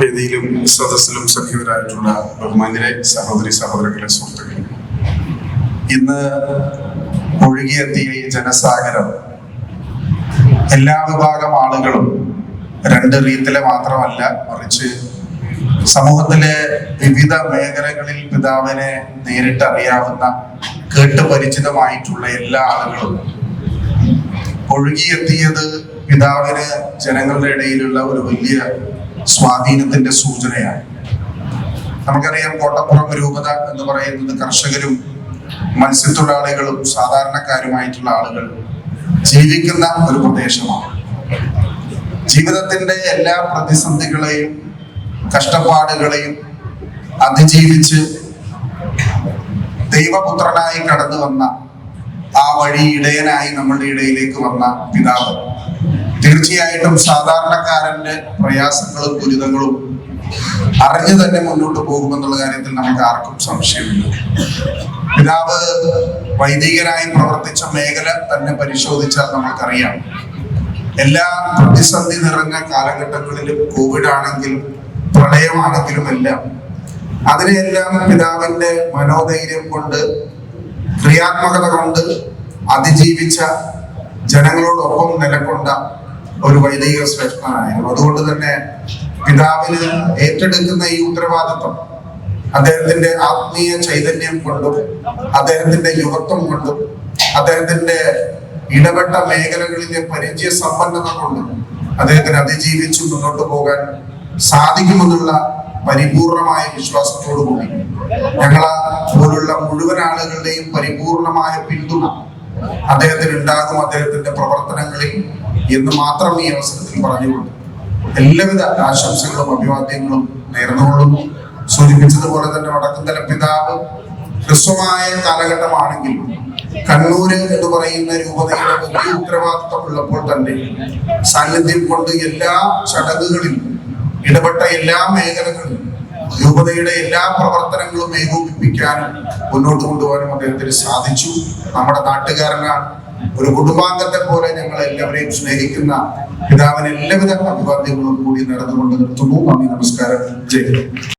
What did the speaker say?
വേദിയിലും സദസ്സിലും സഖ്യതരായിട്ടുള്ള ബഹുമാന്യരെ സഹോദരങ്ങളെ സുഹൃത്തുക്കളെ, ഇന്ന് ഒഴുകിയെത്തിയ ഈ ജനസാഗരം എല്ലാ വിഭാഗം ആളുകളും രണ്ട് റീത്തിലെ മാത്രമല്ല, മറിച്ച് സമൂഹത്തിലെ വിവിധ മേഖലകളിൽ പിതാവിനെ നേരിട്ട് അറിയാവുന്ന, കേട്ട് പരിചിതമായിട്ടുള്ള എല്ലാ ആളുകളും ഒഴുകിയെത്തിയത് പിതാവിന് ജനങ്ങളുടെ ഇടയിലുള്ള ഒരു വലിയ സ്വാധീനത്തിന്റെ സൂചനയാണ്. നമുക്കറിയാം, കോട്ടപ്പുറം രൂപത എന്ന് പറയുന്നത് കർഷകരും മത്സ്യത്തൊഴിലാളികളും സാധാരണക്കാരുമായിട്ടുള്ള ആളുകൾ ജീവിക്കുന്ന ഒരു പ്രദേശമാണ്. ജീവിതത്തിന്റെ എല്ലാ പ്രതിസന്ധികളെയും കഷ്ടപ്പാടുകളെയും അതിജീവിച്ച് ദൈവപുത്രനായി കടന്നു വന്ന, ആ വഴി ഇടയനായി നമ്മളുടെ ഇടയിലേക്ക് വന്ന പിതാവ് തീർച്ചയായിട്ടും സാധാരണക്കാരന്റെ പ്രയാസങ്ങളും ദുരിതങ്ങളും അറിഞ്ഞു തന്നെ മുന്നോട്ട് പോകുമെന്നുള്ള കാര്യത്തിൽ നമുക്ക് ആർക്കും സംശയമില്ല. പിതാവ് വൈദികനായി പ്രവർത്തിച്ച മേഖല തന്നെ പരിശോധിച്ചാൽ നമുക്കറിയാം, എല്ലാ പ്രതിസന്ധി നിറഞ്ഞ കാലഘട്ടങ്ങളിലും, കോവിഡ് ആണെങ്കിലും പ്രളയമാണെങ്കിലും എല്ലാം, അതിനെയെല്ലാം പിതാവിന്റെ മനോധൈര്യം കൊണ്ട്, ക്രിയാത്മകത കൊണ്ട് അതിജീവിച്ച, ജനങ്ങളോടൊപ്പം നിലകൊണ്ട ഒരു വൈദിക ശ്രേഷ്ഠനായിരുന്നു. അതുകൊണ്ട് തന്നെ പിതാവിന് ഏറ്റെടുക്കുന്ന ഈ ഉത്തരവാദിത്വം അദ്ദേഹത്തിന്റെ ആത്മീയ ചൈതന്യം കൊണ്ടും, അദ്ദേഹത്തിന്റെ യുവത്വം കൊണ്ടും, അദ്ദേഹത്തിന്റെ ഇടപെട്ട മേഖലകളിലെ പരിചയ സമ്പന്നത കൊണ്ടും അദ്ദേഹത്തിന് അതിജീവിച്ചു മുന്നോട്ട് പോകാൻ സാധിക്കുമെന്നുള്ള പരിപൂർണമായ വിശ്വാസത്തോടു കൂടി ഞങ്ങളെ പോലുള്ള മുഴുവൻ ആളുകളുടെയും പരിപൂർണമായ പിന്തുണ അദ്ദേഹത്തിന് ഉണ്ടാകും, അദ്ദേഹത്തിന്റെ പ്രവർത്തനങ്ങളിൽ എന്ന് മാത്രം ഈ അവസരത്തിൽ പറഞ്ഞുകൊണ്ട് എല്ലാവിധ ആശംസകളും അഭിവാദ്യങ്ങളും നേർന്നുകൊള്ളുന്നു. സൂചിപ്പിച്ചതുപോലെ തന്നെ വടക്കുംതല പിതാവ് ഹ്രസ്വമായ കാലഘട്ടമാണെങ്കിൽ കണ്ണൂര് എന്ന് പറയുന്ന രൂപതയുടെ വലിയ ഉത്തരവാദിത്വമുള്ളപ്പോൾ തന്നെ സാന്നിധ്യം കൊണ്ട് എല്ലാ ചടങ്ങുകളിലും ഇടപെട്ട എല്ലാ മേഖലകളിലും രൂപതയുടെ എല്ലാ പ്രവർത്തനങ്ങളും ഏകോപിപ്പിക്കാനും മുന്നോട്ട് കൊണ്ടുപോകാനും അദ്ദേഹത്തിന് സാധിച്ചു. നമ്മുടെ നാട്ടുകാരനാണ്, ഒരു കുടുംബാംഗത്തെ പോലെ ഞങ്ങൾ എല്ലാവരെയും സ്നേഹിക്കുന്ന പിതാവിന് എല്ലാവിധ അഭിവാദ്യങ്ങളും കൂടി നടന്നുകൊണ്ട് നിർത്തുന്നു. നന്ദി, നമസ്കാരം, ജയ്.